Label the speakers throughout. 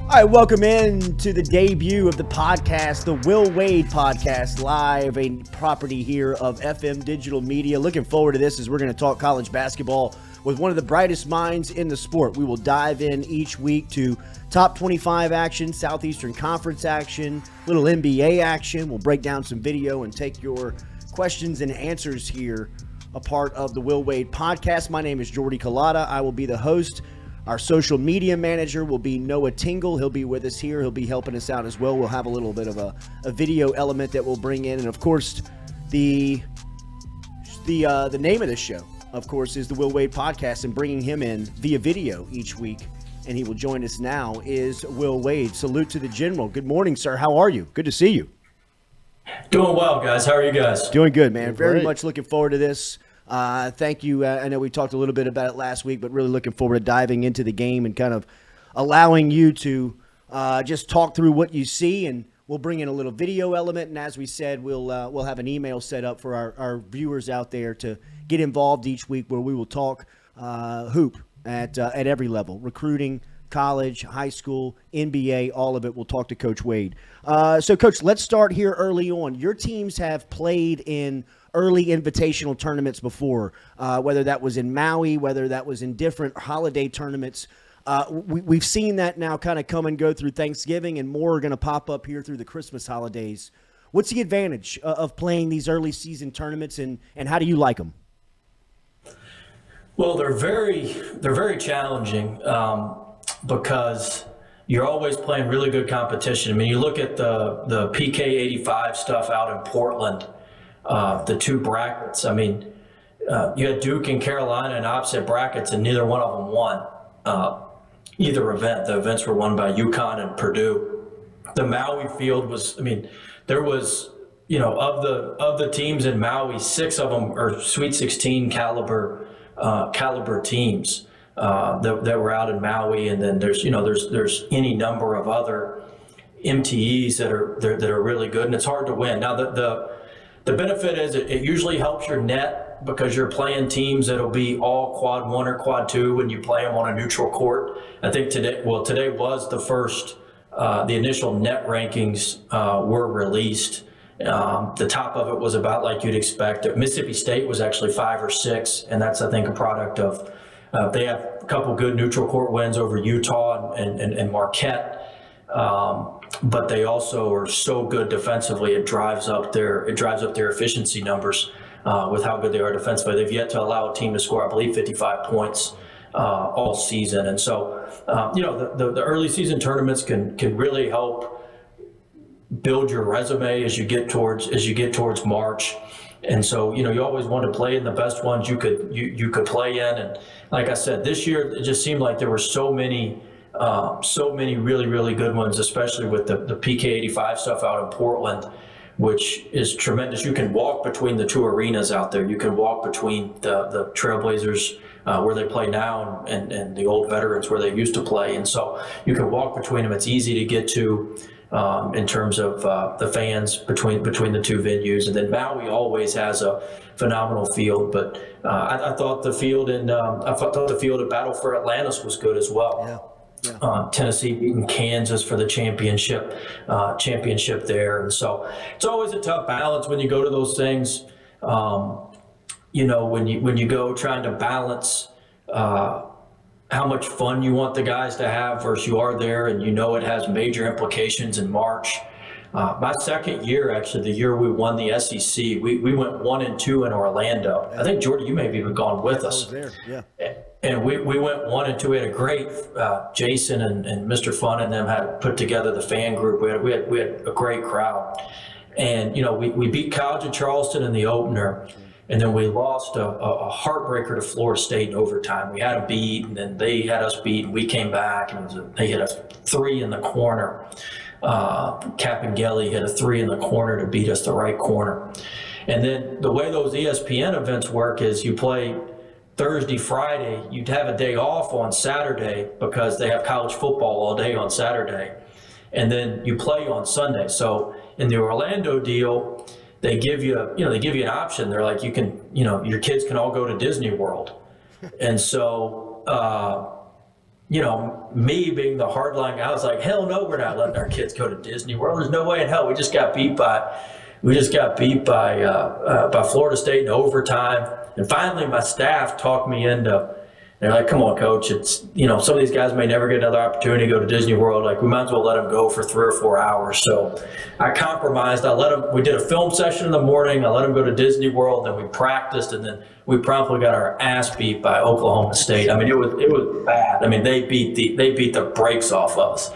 Speaker 1: All right, welcome in to the debut of the podcast, the Will Wade Podcast, live, a property here of FM Digital Media. Looking forward to this as we're going to talk college basketball with one of the brightest minds in the sport. We will dive in each week to top 25 action, Southeastern Conference action, little NBA action. We'll break down some video and take your questions and answers here, a part of the Will Wade Podcast. My name is Jordy Culotta. I will be the host. Our social media manager will be Noah Tingle. He'll be with us here. He'll be helping us out as well. We'll have a little bit of a video element that we'll bring in. And, of course, the name of the show, of course, is the Will Wade Podcast. And bringing him in via video each week, and he will join us now, is Will Wade. Salute to the General. Good morning, sir. How are you? Good to see you.
Speaker 2: Doing well, guys. How are you guys?
Speaker 1: Doing good, man. Very much looking forward to this. Thank you. I know we talked a little bit about it last week, but really looking forward to diving into the game and kind of allowing you to just talk through what you see, and we'll bring in a little video element. And as we said, we'll have an email set up for our viewers out there to get involved each week, where we will talk hoop at every level: recruiting, college, high school, NBA, all of it. We'll talk to Coach Wade. So, Coach, let's start here early on. Your teams have played in early invitational tournaments before, whether that was in Maui, whether that was in different holiday tournaments. We've seen that now kind of come and go through Thanksgiving, and more are going to pop up here through the Christmas holidays. What's the advantage of playing these early season tournaments, and how do you like them?
Speaker 2: Well, they're very challenging because you're always playing really good competition. I mean, you look at the PK 85 stuff out in Portland. The two brackets, I mean, you had Duke and Carolina in opposite brackets, and neither one of them won either event. The events were won by UConn and Purdue. The Maui field was, I mean, there was, of the teams in Maui, 6 of them are Sweet 16 caliber teams that were out in Maui, and then there's any number of other MTEs that are really good, and it's hard to win. Now the benefit is it usually helps your net, because you're playing teams that'll be all quad 1 or quad 2 when you play them on a neutral court. I think today was the first, the initial net rankings were released. The top of it was about like you'd expect. Mississippi State was actually 5 or 6, and that's, I think, a product of they have a couple good neutral court wins over Utah and Marquette. But they also are so good defensively, it drives up their efficiency numbers with how good they are defensively. They've yet to allow a team to score, I believe, 55 points all season. And so, the early season tournaments can really help build your resume as you get towards March. And so, you always want to play in the best ones you could play in. And like I said, this year it just seemed like there were so many really, really good ones, especially with the PK 85 stuff out in Portland, which is tremendous. You can walk between the two arenas out there. You can walk between the Trailblazers where they play now and the old Veterans where they used to play. And so you can walk between them. It's easy to get to in terms of the fans between the two venues. And then Maui always has a phenomenal field, but I thought the field at Battle for Atlantis was good as well.
Speaker 1: Yeah.
Speaker 2: Tennessee beating Kansas for the championship there. And so it's always a tough balance when you go to those things. When you go trying to balance how much fun you want the guys to have versus you are there, and it has major implications in March. My second year, actually, the year we won the SEC, we went 1-2 in Orlando. I think, Jordy, you may have even gone with us.
Speaker 1: I was there, yeah.
Speaker 2: And we went 1-2. We had a great Jason and Mr. Fun and them had put together the fan group. We had a great crowd, and we beat College of Charleston in the opener, and then we lost a heartbreaker to Florida State in overtime. We had them beat, and then they had us beat, and we came back, and they hit a 3 in the corner. Capangeli hit a 3 in the corner to beat us, the right corner. And then the way those ESPN events work is you play Thursday, Friday, you'd have a day off on Saturday because they have college football all day on Saturday. And then you play on Sunday. So in the Orlando deal, they give you an option. They're like, your kids can all go to Disney World. And so me being the hardline guy, I was like, hell no, we're not letting our kids go to Disney World. There's no way in hell. We just got beat by Florida State in overtime. And finally, my staff talked me into. They're like, come on, coach. It's, some of these guys may never get another opportunity to go to Disney World. Like, we might as well let them go for 3 or 4 hours. So I compromised. We did a film session in the morning. I let them go to Disney World. Then we practiced, and then we promptly got our ass beat by Oklahoma State. I mean, it was bad. I mean, they beat the brakes off of us.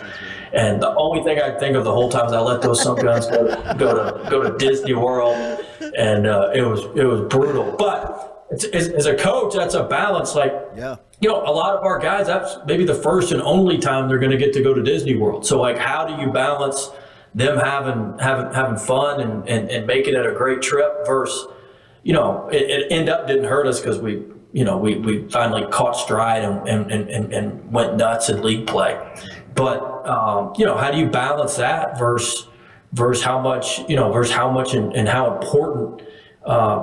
Speaker 2: And the only thing I think of the whole time is I let those some guys go to Disney World, and it was brutal. But as a coach, that's a balance. Like, a lot of our guys, that's maybe the first and only time they're going to get to go to Disney World. So, like, how do you balance them having fun and making it a great trip versus, it didn't hurt us because we finally caught stride and went nuts in league play. But how do you balance that versus how much and how important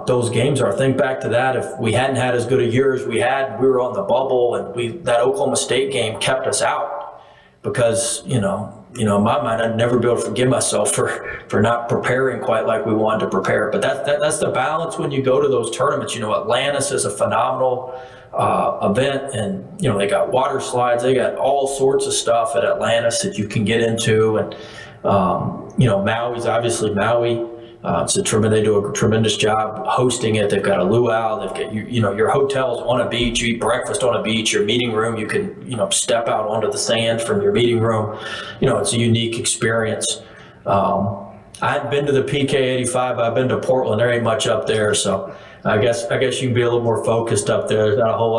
Speaker 2: those games are? Think back to that. If we hadn't had as good a year as we were on the bubble, and that Oklahoma State game kept us out because, in my mind, I'd never be able to forgive myself for not preparing quite like we wanted to prepare. But that's the balance when you go to those tournaments. Atlantis is a phenomenal event, and they got water slides, they got all sorts of stuff at Atlantis that you can get into, and Maui's obviously Maui. They do a tremendous job hosting it. They've got a luau. They've got your hotel's on a beach. You eat breakfast on a beach. Your meeting room, you can step out onto the sand from your meeting room. It's a unique experience. I hadn't been to the PK85. I've been to Portland. There ain't much up there, so I guess you can be a little more focused up there. There's not a whole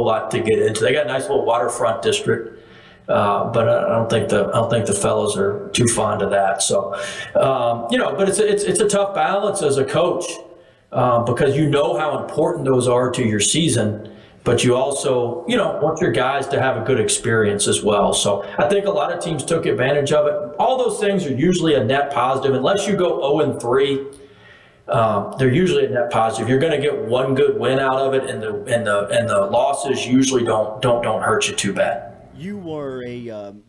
Speaker 2: lot to get into. They got a nice little waterfront district. But I don't think the fellows are too fond of that. So, but it's a tough balance as a coach because how important those are to your season, but you also want your guys to have a good experience as well. So I think a lot of teams took advantage of it. All those things are usually a net positive, unless you go 0-3. They're usually a net positive. You're going to get one good win out of it, and the losses usually don't hurt you too bad.
Speaker 1: You were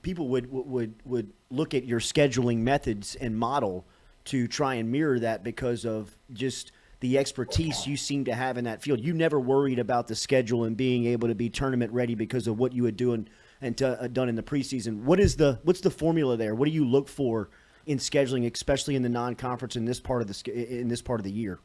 Speaker 1: people would look at your scheduling methods and model to try and mirror that because of just the expertise you seem to have in that field. You never worried about the schedule and being able to be tournament ready because of what you had done in the preseason. What's the formula there? What do you look for in scheduling, especially in the non-conference in this part of the year?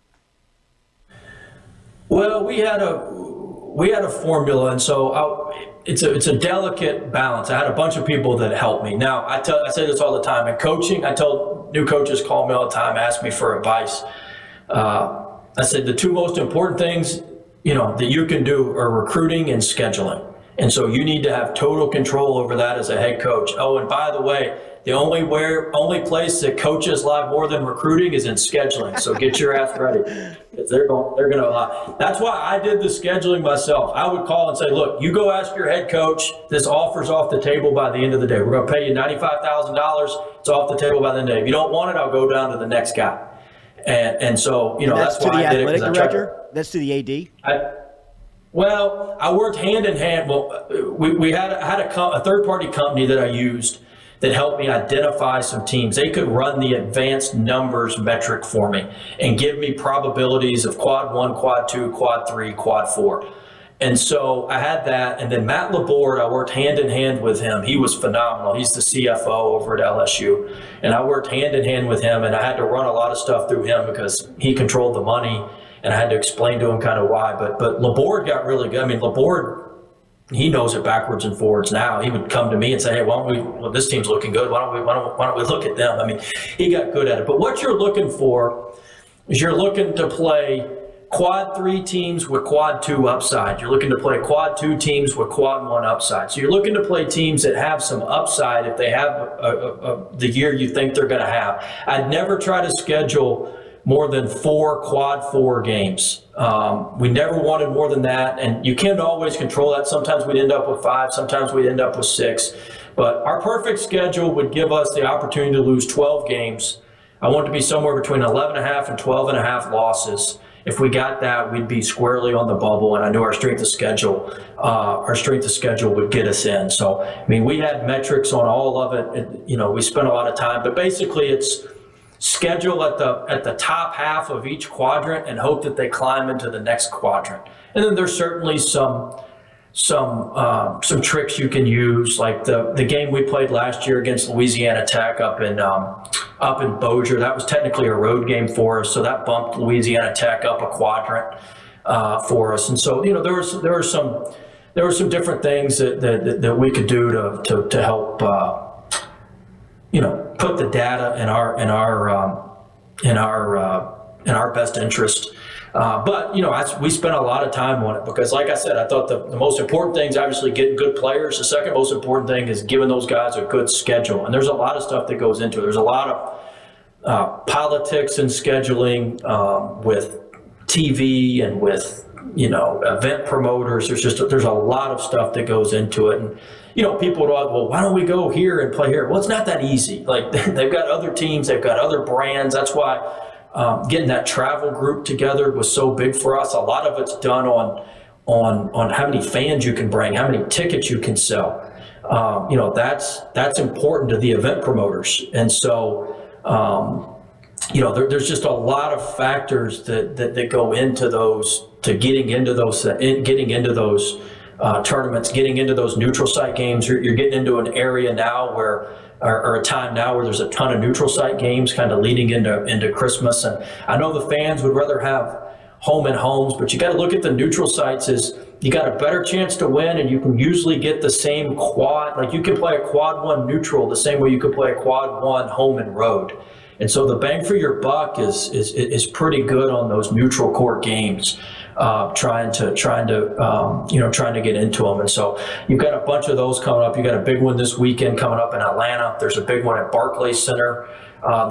Speaker 2: Well, we had a formula, and so it's a delicate balance. I had a bunch of people that helped me. Now, I say this all the time. In coaching, I tell new coaches, call me all the time, ask me for advice. I said the 2 most important things, that you can do are recruiting and scheduling. And so you need to have total control over that as a head coach. Oh, and by the way, the only place that coaches lie more than recruiting is in scheduling. So get your ass ready. They're going to lie. That's why I did the scheduling myself. I would call and say, look, you go ask your head coach. This offer's off the table by the end of the day. We're going to pay you $95,000. It's off the table by the end of the day. If you don't want it, I'll go down to the next guy. And so, that's why I did it.
Speaker 1: That's to the athletic director? That's to the AD?
Speaker 2: I worked hand in hand. Well, we had a third-party company that I used that helped me identify some teams. They could run the advanced numbers metric for me and give me probabilities of quad 1, quad 2, quad 3, quad 4. And so I had that. And then Matt Laborde, I worked hand in hand with him. He was phenomenal. He's the CFO over at LSU. And I worked hand in hand with him, and I had to run a lot of stuff through him because he controlled the money, and I had to explain to him kind of why. But Laborde got really good. I mean, Laborde, he knows it backwards and forwards now. He would come to me and say, hey, this team's looking good. Why don't we look at them? I mean, he got good at it. But what you're looking for is you're looking to play quad 3 teams with quad 2 upside. You're looking to play quad 2 teams with quad 1 upside. So you're looking to play teams that have some upside if they have the year you think they're going to have. I'd never try to schedule more than 4 quad 4 games. We never wanted more than that, and you can't always control that. Sometimes we'd end up with 5, sometimes we'd end up with 6. But our perfect schedule would give us the opportunity to lose 12 games. I want to be somewhere between 11.5 and 12.5 losses. if we got that, we'd be squarely on the bubble, and I knew our strength of schedule would get us in. So, I mean, we had metrics on all of it. We spent a lot of time, but basically it's schedule at the top half of each quadrant and hope that they climb into the next quadrant. And then there's certainly some tricks you can use, like the game we played last year against Louisiana Tech up in Bossier. That was technically a road game for us, so that bumped Louisiana Tech up a quadrant for us. And so there were some different things that we could do to help put the data in our best interest. But we spent a lot of time on it because, like I said, I thought the most important thing is obviously getting good players. The second most important thing is giving those guys a good schedule. And there's a lot of stuff that goes into it. There's a lot of politics and scheduling with TV and with event promoters. There's a lot of stuff that goes into it. And people would always, well, why don't we go here and play here? Well, it's not that easy. Like they've got other teams, they've got other brands. That's why getting that travel group together was so big for us. A lot of it's done on how many fans you can bring, how many tickets you can sell. That's important to the event promoters. And so, there's just a lot of factors that go into those, to getting into those tournaments, getting into those neutral site games. You're getting into an area now or a time now where there's a ton of neutral site games kind of leading into Christmas. And I know the fans would rather have home and homes, but you got to look at the neutral sites as you got a better chance to win, and you can usually get the same quad. Like you can play a quad one neutral the same way you could play a quad one home and road. And so the bang for your buck is pretty good on those neutral court games. Trying to get into them. And so you've got a bunch of those coming up. You got a big one this weekend coming up in Atlanta. There's a big one at Barclays Center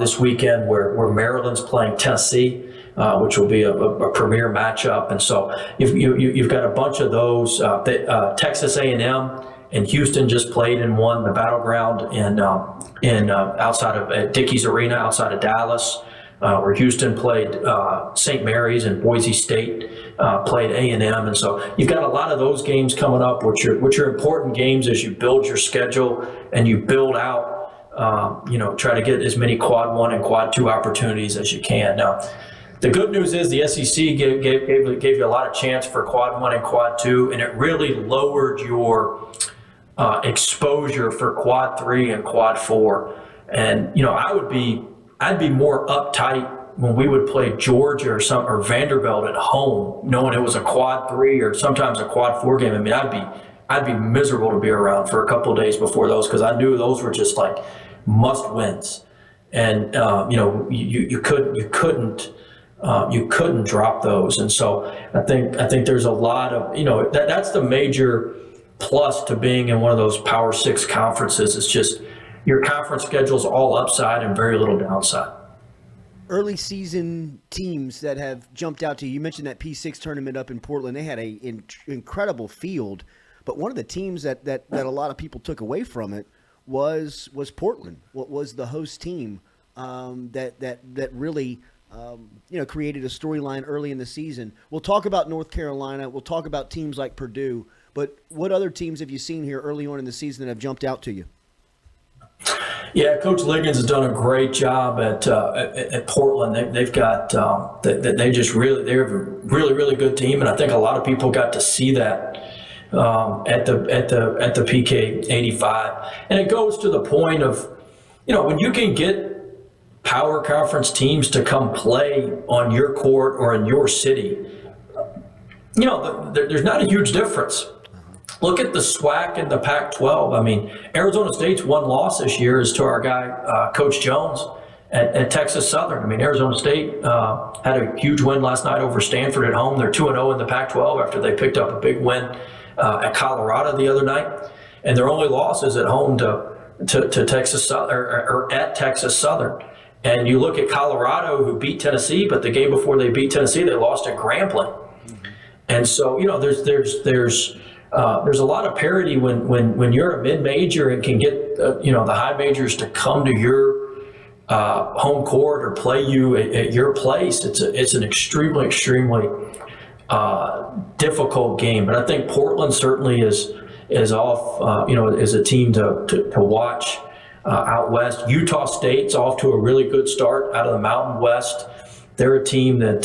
Speaker 2: this weekend where Maryland's playing Tennessee, which will be a premier matchup. And so you've got a bunch of those. Texas A&M and Houston just played and won the Battleground in outside of Dickies Arena outside of Dallas. Where Houston played St. Mary's and Boise State played A&M, and so you've got a lot of those games coming up, which are important games as you build your schedule and you build out, try to get as many quad one and quad two opportunities as you can. Now, the good news is the SEC gave you a lot of chance for quad one and quad two, and it really lowered your exposure for quad three and quad four. And I'd be more uptight when we would play Georgia or Vanderbilt at home, knowing it was a quad three or sometimes a quad four game. I mean, I'd be miserable to be around for a couple of days before those because I knew those were just like must wins, and you couldn't drop those. And so I think there's a lot of that's the major plus to being in one of those Power Six conferences. It's just your conference schedule's all upside and very little downside.
Speaker 1: Early season teams that have jumped out to you. You mentioned that P6 tournament up in Portland. They had an incredible field, but one of the teams that a lot of people took away from it was Portland. What was the host team that really created a storyline early in the season. We'll talk about North Carolina. We'll talk about teams like Purdue. But what other teams have you seen here early on in the season that have jumped out to you?
Speaker 2: Yeah, Coach Liggins has done a great job at Portland. They've got they're a really good team, and I think a lot of people got to see that at the PK 85. And it goes to the point of when you can get power conference teams to come play on your court or in your city, there's not a huge difference. Look at the SWAC and the Pac-12. I mean, Arizona State's one loss this year is to our guy, Coach Jones at Texas Southern. I mean, Arizona State had a huge win last night over Stanford at home. They're 2-0 in the Pac-12 after they picked up a big win at Colorado the other night. And their only loss is at home to Texas Southern or at Texas Southern. And you look at Colorado, who beat Tennessee, but the game before they beat Tennessee, they lost at Grambling. And so, there's a lot of parity when you're a mid-major and can get the high majors to come to home court or play you at your place. It's an extremely difficult game. But I think Portland certainly is off. Is a team to watch out west. Utah State's off to a really good start out of the Mountain West. They're a team that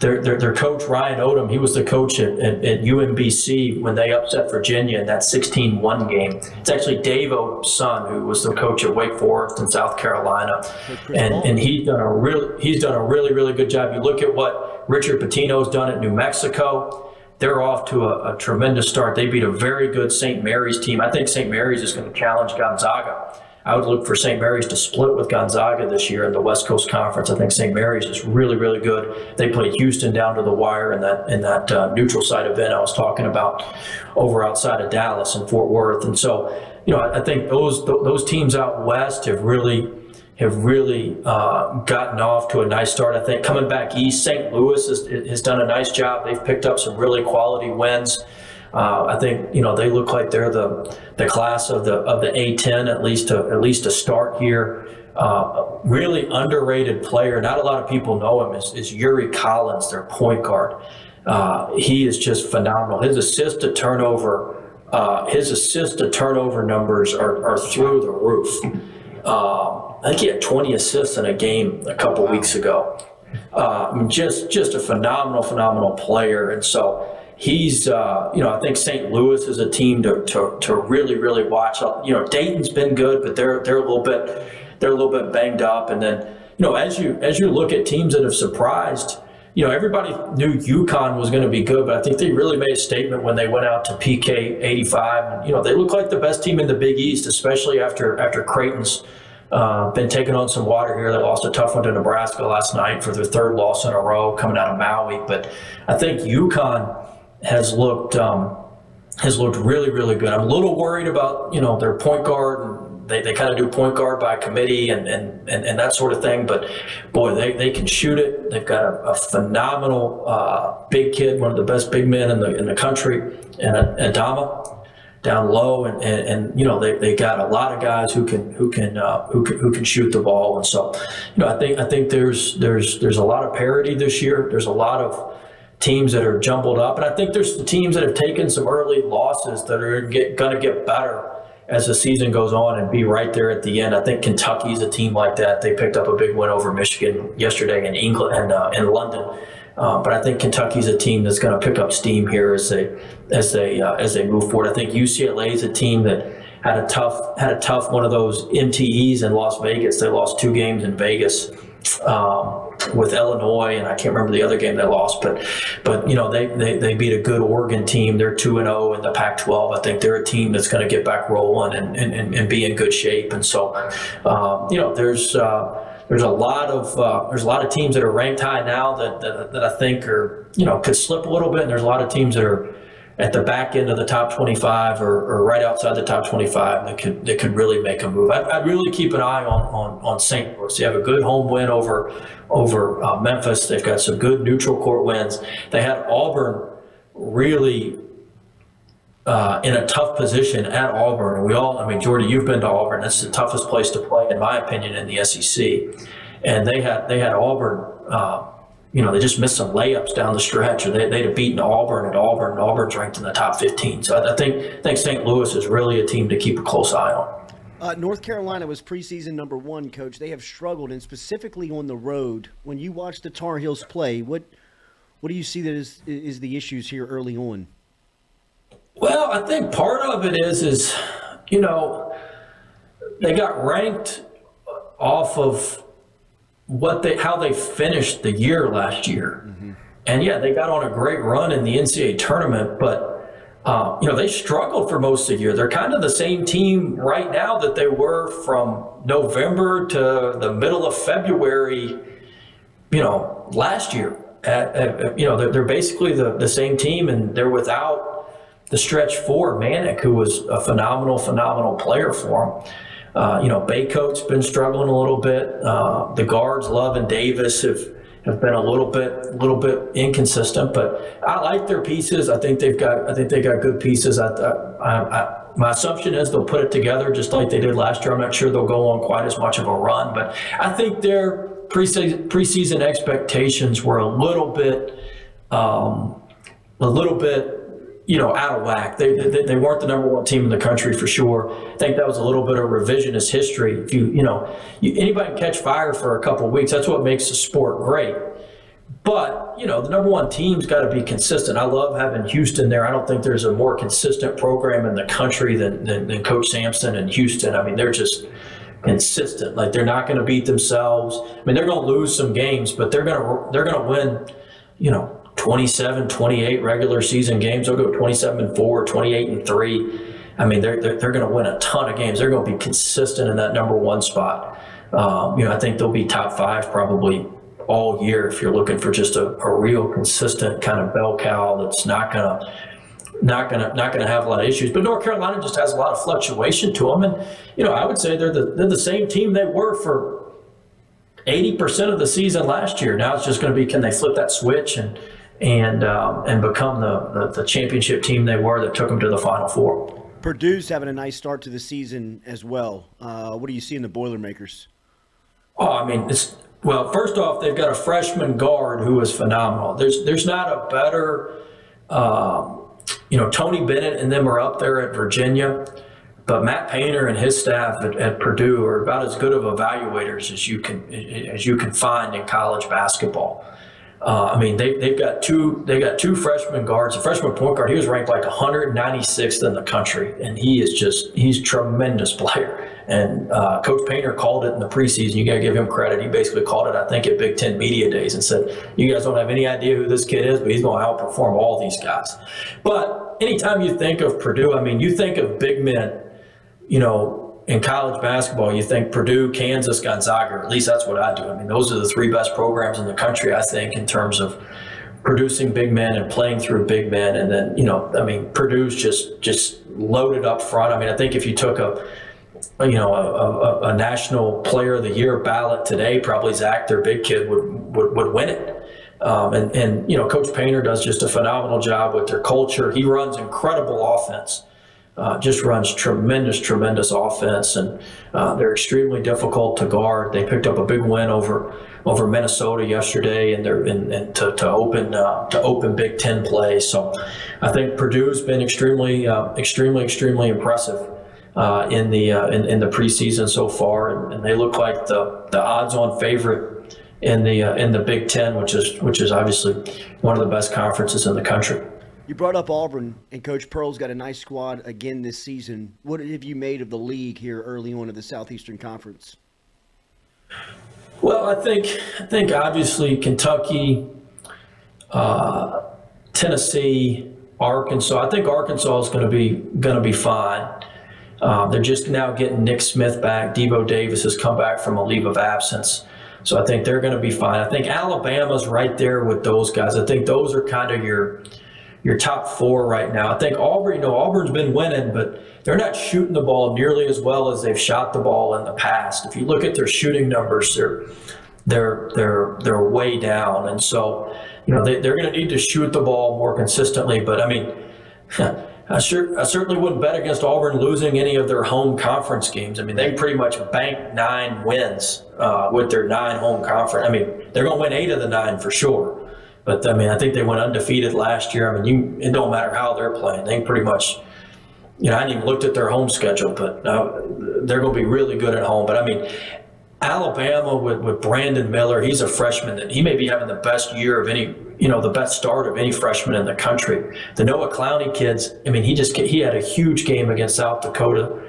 Speaker 2: their coach Ryan Odom, he was the coach at UMBC when they upset Virginia in that 16-1 game. It's actually Dave Odom's son who was the coach at Wake Forest in South Carolina, and he's done a really good job. You look at what Richard Pitino's done at New Mexico. They're off to a tremendous start. They beat a very good St. Mary's team. I think St. Mary's is going to challenge Gonzaga. I would look for St. Mary's to split with Gonzaga this year in the West Coast Conference. I think St. Mary's is really good. They played Houston down to the wire in that neutral site event I was talking about over outside of Dallas and Fort Worth. And so, I think those teams out west have really gotten off to a nice start. I think coming back east, St. Louis has done a nice job. They've picked up some really quality wins. I think they look like they're the class of the A10 at least to start here. Really underrated player. Not a lot of people know him. Is Yuri Collins, their point guard. He is just phenomenal. His assist to turnover numbers are through the roof. I think he had 20 assists in a game a couple weeks ago. Just a phenomenal player. And so he's, I think St. Louis is a team to really watch. Dayton's been good, but they're a little bit banged up. And then, as you look at teams that have surprised, everybody knew UConn was going to be good, but I think they really made a statement when they went out to PK 85. And, they look like the best team in the Big East, especially after Creighton's been taking on some water here. They lost a tough one to Nebraska last night for their third loss in a row coming out of Maui. But I think UConn has looked really good. I'm a little worried about their point guard. They kind of do point guard by committee and that sort of thing. But boy, they can shoot it. They've got a phenomenal big kid, one of the best big men in the country, and Adama down low, and they got a lot of guys who can shoot the ball. And so I think there's a lot of parity this year. There's a lot of teams that are jumbled up, and I think there's the teams that have taken some early losses that are going to get better as the season goes on and be right there at the end. I think Kentucky's a team like that. They picked up a big win over Michigan yesterday in England and in London. But I think Kentucky's a team that's going to pick up steam here as they move forward. I think UCLA is a team that had a tough one of those MTEs in Las Vegas. They lost 2 games in Vegas with Illinois, and I can't remember the other game they lost. But they beat a good Oregon team. They're 2-0 in the Pac-12. I think they're a team that's going to get back rolling and be in good shape. And so there's a lot of teams that are ranked high now that I think are could slip a little bit, and there's a lot of teams that are at the back end of the top 25 or right outside the top 25 that could really make a move. I'd really keep an eye on St. Louis. They have a good home win over Memphis. They've got some good neutral court wins. They had Auburn really in a tough position at Auburn. And Jordy, you've been to Auburn. That's the toughest place to play, in my opinion, in the SEC. And they had Auburn, they just missed some layups down the stretch, or they'd have beaten Auburn at Auburn, and Auburn's ranked in the top 15. So I think St. Louis is really a team to keep a close eye on.
Speaker 1: North Carolina was preseason number 1, Coach. They have struggled, and specifically on the road. When you watch the Tar Heels play, what do you see that is the issues here early on?
Speaker 2: Well, I think part of it is they got ranked off of how they finished the year last year. Mm-hmm. And yeah, they got on a great run in the NCAA tournament, but they struggled for most of the year. They're kind of the same team right now that they were from November to the middle of February, last year. They're basically the same team, and they're without the stretch 4, Manick, who was a phenomenal player for them. Baycoat's been struggling a little bit. The guards, Love and Davis, have been a little bit inconsistent, but I like their pieces. I think they got good pieces. My assumption is they'll put it together just like they did last year. I'm not sure they'll go on quite as much of a run, but I think their preseason expectations were a little bit, out of whack. They weren't the number one team in the country for sure. I think that was a little bit of revisionist history. If anybody can catch fire for a couple of weeks, that's what makes the sport great. But, the number one team's got to be consistent. I love having Houston there. I don't think there's a more consistent program in the country than Coach Sampson and Houston. I mean, they're just consistent. Like, they're not going to beat themselves. I mean, they're going to lose some games, but they're going to win, 27, 28 regular season games. They'll go 27-4, 28-3. I mean, they're going to win a ton of games. They're going to be consistent in that number one spot. I think they'll be top five probably all year if you're looking for just a real consistent kind of bell cow that's not gonna have a lot of issues. But North Carolina just has a lot of fluctuation to them, and I would say they're the same team they were for 80% of the season last year. Now it's just going to be, can they flip that switch and become the championship team they were that took them to the Final Four?
Speaker 1: Purdue's having a nice start to the season as well. What do you see in the Boilermakers?
Speaker 2: Oh, I mean, well, first off, they've got a freshman guard who is phenomenal. There's not a better, Tony Bennett and them are up there at Virginia, but Matt Painter and his staff at Purdue are about as good of evaluators as you can find in college basketball. I mean, they've got two freshman guards. The freshman point guard, he was ranked like 196th in the country, and he's a tremendous player. And Coach Painter called it in the preseason. You got to give him credit. He basically called it, I think, at Big Ten Media Days and said, you guys don't have any idea who this kid is, but he's going to outperform all these guys. But anytime you think of Purdue, I mean, you think of big men, in college basketball, you think Purdue, Kansas, Gonzaga, or at least that's what I do. I mean, those are the three best programs in the country, I think, in terms of producing big men and playing through big men. And then, Purdue's just loaded up front. I mean, I think if you took a National Player of the Year ballot today, probably Zach, their big kid, would win it. Coach Painter does just a phenomenal job with their culture. He runs incredible offense. Just runs tremendous offense, and they're extremely difficult to guard. They picked up a big win over Minnesota yesterday, and they're to open Big Ten play. So I think Purdue's been extremely impressive in the preseason so far, and they look like the odds-on favorite in the Big Ten, which is obviously one of the best conferences in the country.
Speaker 1: You brought up Auburn, and Coach Pearl's got a nice squad again this season. What have you made of the league here early on in the Southeastern Conference?
Speaker 2: Well, I think obviously Kentucky, Tennessee, Arkansas. I think Arkansas is going to be fine. They're just now getting Nick Smith back. Devo Davis has come back from a leave of absence. So I think they're going to be fine. I think Alabama's right there with those guys. I think those are kind of your top four right now. I think Auburn, Auburn's been winning, but they're not shooting the ball nearly as well as they've shot the ball in the past. If you look at their shooting numbers, they're way down. And so, they're going to need to shoot the ball more consistently. But I mean, I certainly wouldn't bet against Auburn losing any of their home conference games. I mean, they pretty much banked 9 wins with their 9 home conference. I mean, they're going to win 8 of the 9 for sure. But I mean, I think they went undefeated last year. I mean, it don't matter how they're playing. They pretty much, I hadn't even looked at their home schedule, but they're going to be really good at home. But I mean, Alabama with Brandon Miller, he's a freshman, and he may be having the best year of any, the best start of any freshman in the country. The Noah Clowney kids, I mean, he had a huge game against South Dakota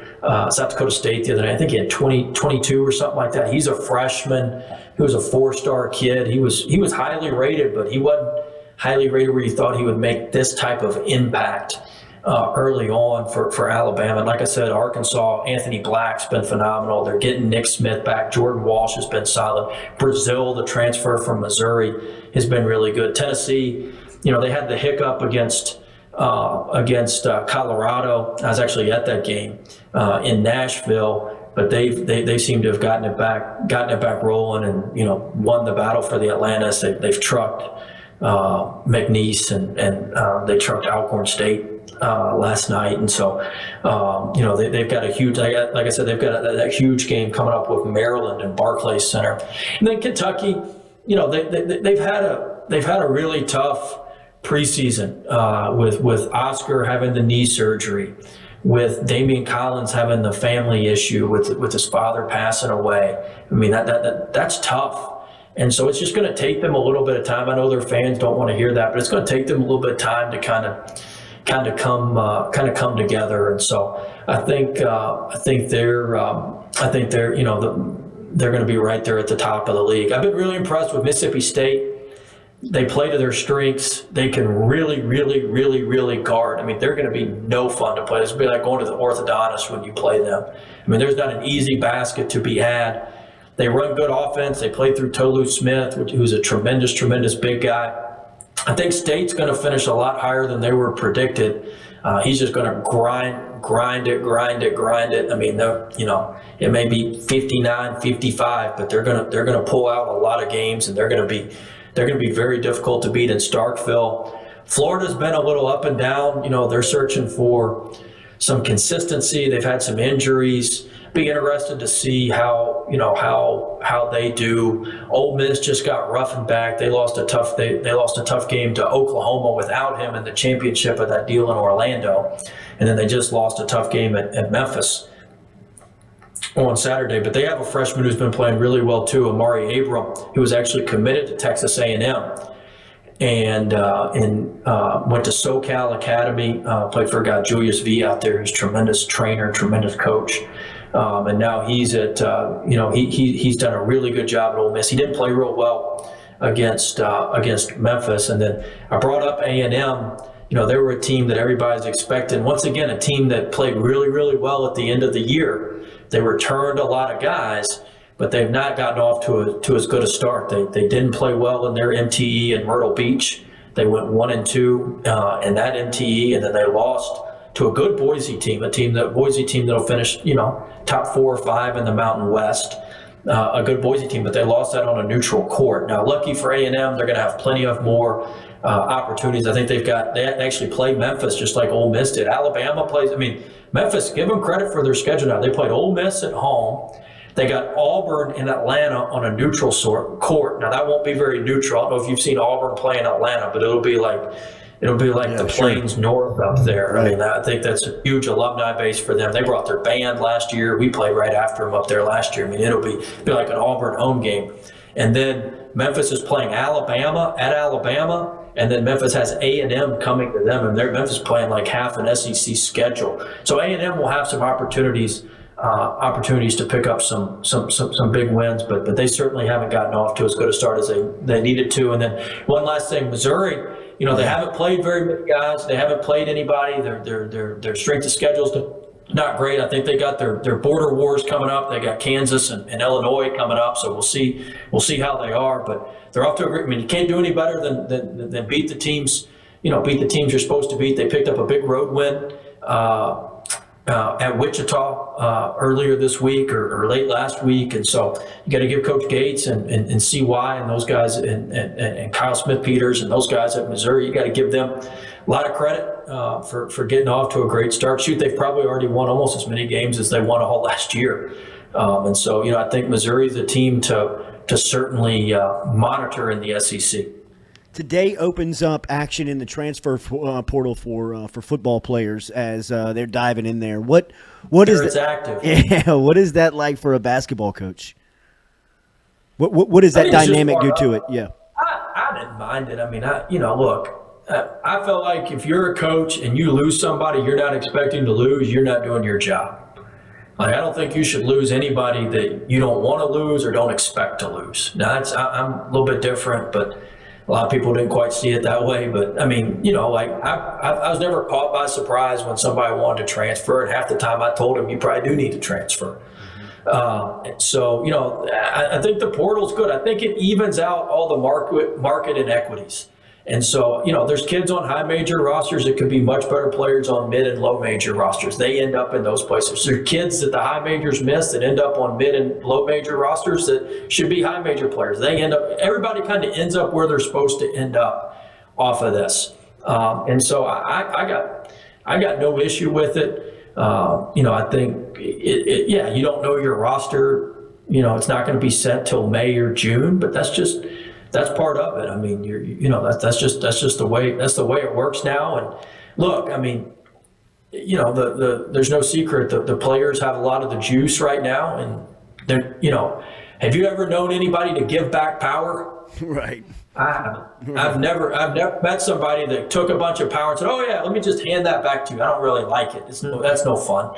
Speaker 2: State the other day. I think he had 22 or something like that. He's a freshman. He was a 4-star kid. He was highly rated, but he wasn't highly rated where you thought he would make this type of impact early on for Alabama. And like I said, Arkansas, Anthony Black's been phenomenal. They're getting Nick Smith back. Jordan Walsh has been solid. Brazil, the transfer from Missouri, has been really good. Tennessee, they had the hiccup against Colorado. I was actually at that game in Nashville, but they seem to have gotten it back rolling, and won the battle for the Atlantis. They've trucked McNeese and they trucked Alcorn State last night. And so, they've got a huge, like I said, they've got that huge game coming up with Maryland and Barclays Center. And then Kentucky, they've had a really tough preseason with Oscar having the knee surgery, with Damian Collins having the family issue with his father passing away. I mean, that's tough. And so it's just going to take them a little bit of time. I know their fans don't want to hear that, but it's going to take them a little bit of time to kind of come together. And so I think they're going to be right there at the top of the league. I've been really impressed with Mississippi State. They play to their strengths. They can really, really, really, really guard. I mean, they're going to be no fun to play. It's going to be like going to the orthodontist when you play them. I mean, there's not an easy basket to be had. They run good offense. They play through Tolu Smith, who's a tremendous, tremendous big guy. I think State's going to finish a lot higher than they were predicted. He's just going to grind it. I mean, it may be 59, 55, but they're going to pull out a lot of games, and they're going to be very difficult to beat in Starkville. Florida's been a little up and down. They're searching for some consistency. They've had some injuries. Be interested to see how they do. Ole Miss just got roughened back. They lost a tough game to Oklahoma without him in the championship of that deal in Orlando, and then they just lost a tough game at Memphis on Saturday. But they have a freshman who's been playing really well too, Amari Abram, who was actually committed to Texas A&M and went to SoCal Academy, played for a guy, Julius V out there, who's a tremendous trainer, tremendous coach. And now he's at, he's done a really good job at Ole Miss. He didn't play real well against Memphis. And then I brought up A&M. They were a team that everybody's expecting. Once again, a team that played really, really well at the end of the year. They returned a lot of guys, but they've not gotten off to as good a start. They didn't play well in their MTE in Myrtle Beach. They went 1-2 in that MTE, and then they lost to a good Boise team, Boise team that'll finish, top 4 or 5 in the Mountain West. A good Boise team, but they lost that on a neutral court. Now, lucky for A&M, they're going to have plenty of more opportunities. I think they actually play Memphis just like Ole Miss did. Alabama plays. I mean, Memphis, give them credit for their schedule now. They played Ole Miss at home. They got Auburn in Atlanta on a neutral court. Now, that won't be very neutral. I don't know if you've seen Auburn play in Atlanta, but it'll be like the plains north up there. Right. I mean, I think that's a huge alumni base for them. They brought their band last year. We played right after them up there last year. I mean, it'll be like an Auburn home game. And then Memphis is playing Alabama at Alabama, and then Memphis has A&M coming to them, and Memphis is playing like half an SEC schedule. So A&M will have some opportunities to pick up some big wins, but they certainly haven't gotten off to as good a start as they needed to. And then one last thing, Missouri. They haven't played very many guys. They haven't played anybody. Their strength of schedule's not great. I think they got their border wars coming up. They got Kansas and Illinois coming up. So we'll see how they are. But they're off to a great. I mean, you can't do any better than beat the teams. Beat the teams you're supposed to beat. They picked up a big road win at Wichita earlier this week or late last week, and so you got to give Coach Gates and CY and those guys and Kyle Smith-Peters and those guys at Missouri, you got to give them a lot of credit for getting off to a great start. Shoot, they've probably already won almost as many games as they won all last year, and so I think Missouri's a team to certainly monitor in the SEC.
Speaker 1: Today opens up action in the transfer portal for football players as they're diving in there. What is
Speaker 2: it's active?
Speaker 1: Yeah, what is that like for a basketball coach? What does that dynamic do to it? Yeah,
Speaker 2: I didn't mind it. I mean, look, I felt like if you're a coach and you lose somebody you're not expecting to lose, you're not doing your job. Like, I don't think you should lose anybody that you don't want to lose or don't expect to lose. Now, I'm a little bit different, but a lot of people didn't quite see it that way. But I mean, I was never caught by surprise when somebody wanted to transfer, and half the time I told them, you probably do need to transfer. So I think the portal's good. I think it evens out all the market inequities. And so, there's kids on high major rosters that could be much better players on mid and low major rosters. They end up in those places. There are kids that the high majors miss that end up on mid and low major rosters that should be high major players. Everybody kind of ends up where they're supposed to end up off of this. And so I I got no issue with it. I think, you don't know your roster. It's not going to be set till May or June, but that's part of it. I mean, that's just the way it works now. And look, I mean, there's no secret that the players have a lot of the juice right now, and they're, have you ever known anybody to give back power?
Speaker 1: Right.
Speaker 2: I haven't. I've never met somebody that took a bunch of power and said, "Oh yeah, let me just hand that back to you. I don't really like it. That's no fun."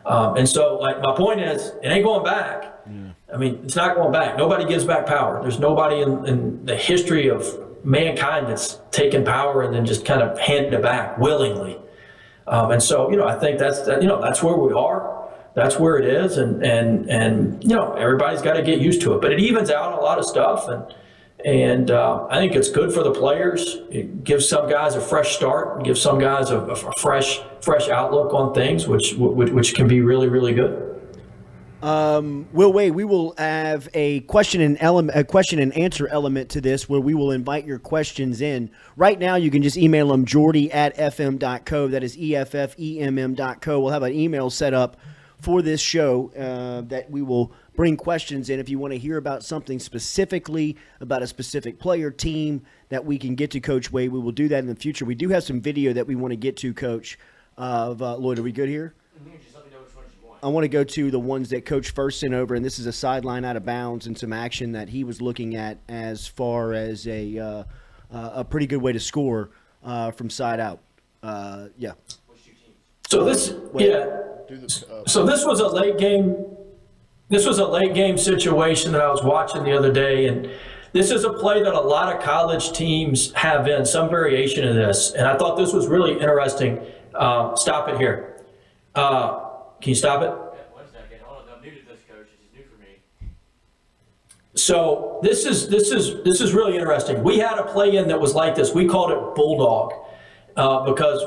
Speaker 2: And so, like, my point is, it ain't going back. Yeah. I mean, it's not going back. Nobody gives back power. There's nobody in the history of mankind that's taken power and then just kind of handed it back willingly. And so, I think that's where we are. That's where it is, and everybody's got to get used to it. But it evens out a lot of stuff, and I think it's good for the players. It gives some guys a fresh start, and gives some guys a fresh outlook on things, which can be really, really good.
Speaker 1: Will Wade, we will have a question and answer element to this, where we will invite your questions in. Right now, you can just email them jordy@fm.co. That is EFFEMM.co. We'll have an email set up for this show that we will bring questions in. If you want to hear about something specifically, about a specific player, team, that we can get to Coach Wade, we will do that in the future. We do have some video that we want to get to, Coach. Lloyd, are we good here?
Speaker 3: Just let me know which ones you want.
Speaker 1: I want to go to the ones that Coach first sent over, and this is a sideline out of bounds and some action that he was looking at as far as a pretty good way to score from side out. Yeah.
Speaker 2: So this, So this was a late game. This was a late game situation that I was watching the other day, and this is a play that a lot of college teams have in some variation of this. And I thought this was really interesting. Stop it here. Can you stop it?
Speaker 3: Yeah, 1 second. Hold on. I'm new to this, Coach. This is new for me.
Speaker 2: So this is really interesting. We had a play in that was like this. We called it Bulldog because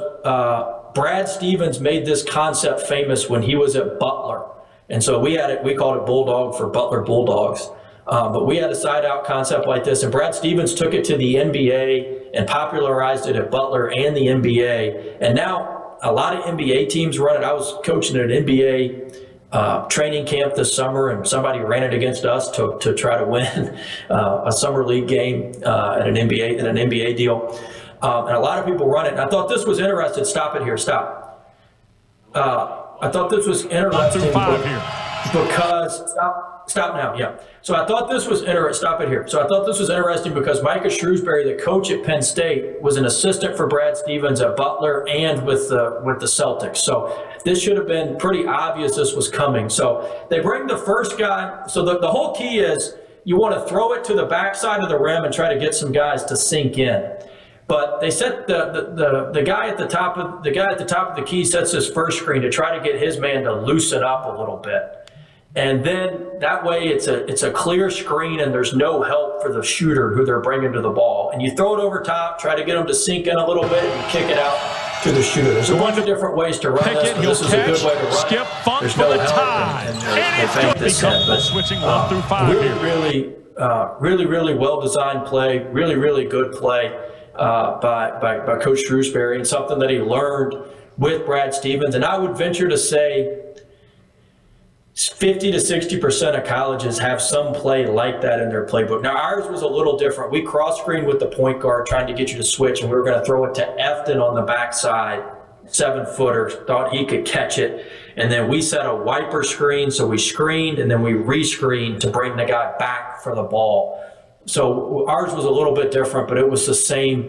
Speaker 2: Brad Stevens made this concept famous when he was at Butler. And so we called it Bulldog for Butler Bulldogs. But we had a side out concept like this, and Brad Stevens took it to the NBA and popularized it at Butler and the NBA. And now a lot of NBA teams run it. I was coaching at an NBA training camp this summer, and somebody ran it against us to try to win a summer league game at an NBA deal. And a lot of people run it. And I thought this was interesting. Stop it here. Stop. I thought this was interesting because stop now. Yeah. So I thought this was interesting. Stop it here. So I thought this was interesting because Micah Shrewsbury, the coach at Penn State, was an assistant for Brad Stevens at Butler and with the Celtics. So this should have been pretty obvious this was coming. So they bring the first guy. So the whole key is you want to throw it to the backside of the rim and try to get some guys to sink in. But they set the guy at the top of the key sets his first screen to try to get his man to loosen up a little bit, and then that way it's a clear screen and there's no help for the shooter who they're bringing to the ball. And you throw it over top, try to get him to sink in a little bit, and kick it out to the shooter. There's a bunch of different ways to run this, but this is a good way to run.
Speaker 4: Skip Funk
Speaker 2: There's
Speaker 4: for
Speaker 2: no
Speaker 4: the
Speaker 2: help,
Speaker 4: tie.
Speaker 2: and
Speaker 4: it's going to be comfortable switching 1 through 5 here.
Speaker 2: Really well designed play. Really good play. By Coach Shrewsbury, and something that he learned with Brad Stevens. And I would venture to say 50 to 60% of colleges have some play like that in their playbook. Now, ours was a little different. We cross-screened with the point guard trying to get you to switch, and we were going to throw it to Efton on the backside, 7-footer, thought he could catch it. And then we set a wiper screen, so we screened, and then we re-screened to bring the guy back for the ball. So ours was a little bit different, but it was the same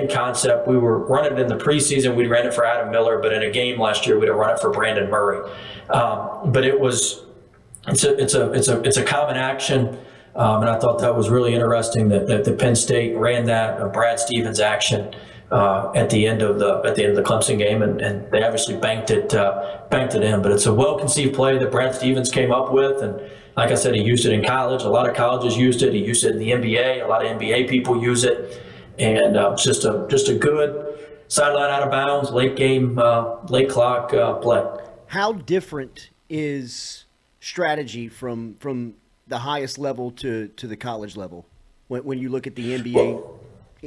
Speaker 2: concept. We were running it in the preseason. We ran it for Adam Miller, but in a game last year, we'd run it for Brandon Murray. But it's a common action, and I thought that was really interesting that the Penn State ran that Brad Stevens action at the end of the Clemson game, and they obviously banked it in. But it's a well-conceived play that Brad Stevens came up with, and like I said, he used it in college. A lot of colleges used it. He used it in the NBA. A lot of NBA people use it, and just a good sideline out of bounds, late clock play.
Speaker 1: How different is strategy from the highest level to the college level when you look at the NBA?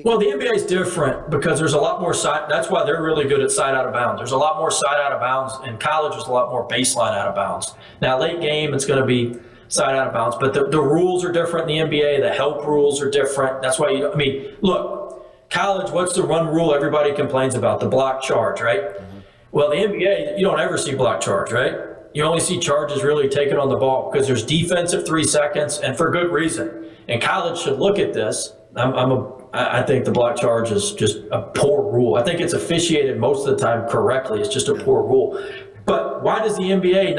Speaker 2: Well, the NBA is different because there's a lot more side. That's why they're really good at side out of bounds. There's a lot more side out of bounds. In college, there's a lot more baseline out of bounds. Now, late game, it's going to be side out of bounds, but the rules are different in the NBA. The help rules are different. That's why look, college, what's the one rule everybody complains about? The block charge, right? Mm-hmm. Well, the NBA, you don't ever see block charge, right? You only see charges really taken on the ball because there's defensive 3 seconds, and for good reason. And college should look at this. I think the block charge is just a poor rule. I think it's officiated most of the time correctly. It's just a poor rule. But why does the NBA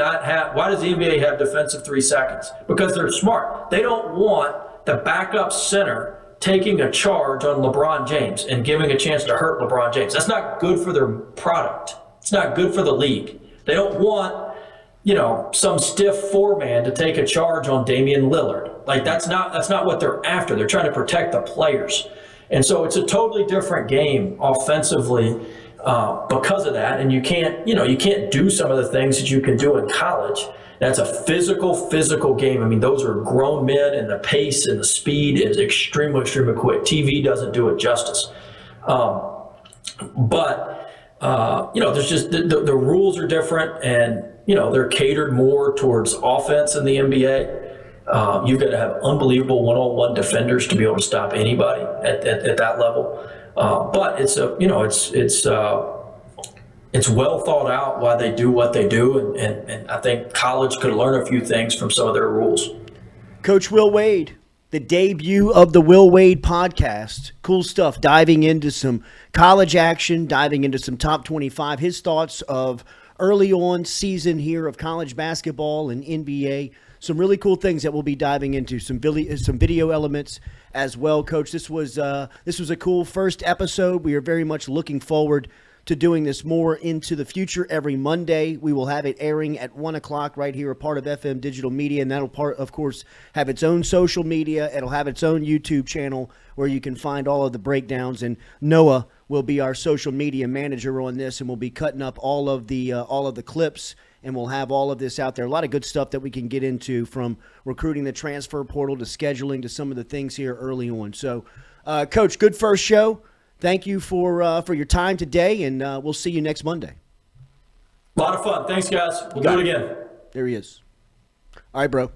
Speaker 2: have defensive 3 seconds? Because they're smart. They don't want the backup center taking a charge on LeBron James and giving a chance to hurt LeBron James. That's not good for their product. It's not good for the league. They don't want, some stiff four-man to take a charge on Damian Lillard. Like that's not what they're after. They're trying to protect the players. And so it's a totally different game offensively because of that. And you can't do some of the things that you can do in college. That's a physical game. I mean, those are grown men, and the pace and the speed is extremely, extremely quick. TV doesn't do it justice. There's just the rules are different, and they're catered more towards offense in the NBA. You've got to have unbelievable one-on-one defenders to be able to stop anybody at that level. But it's well thought out why they do what they do, and I think college could learn a few things from some of their rules.
Speaker 1: Coach Will Wade, the debut of the Will Wade podcast. Cool stuff, diving into some college action, diving into some top 25, his thoughts of early on season here of college basketball and NBA. Some really cool things that we'll be diving into, some video elements as well, Coach. This was a cool first episode. We are very much looking forward to doing this more into the future. Every Monday, we will have it airing at 1 o'clock right here, a part of FM Digital Media, and that'll, of course, have its own social media. It'll have its own YouTube channel where you can find all of the breakdowns, and Noah will be our social media manager on this, and we'll be cutting up all of the clips, and we'll have all of this out there. A lot of good stuff that we can get into, from recruiting, the transfer portal, to scheduling, to some of the things here early on. So, Coach, good first show. Thank you for your time today, and we'll see you next Monday.
Speaker 2: A lot of fun. Thanks, guys. We'll do it again.
Speaker 1: There he is. All right, bro.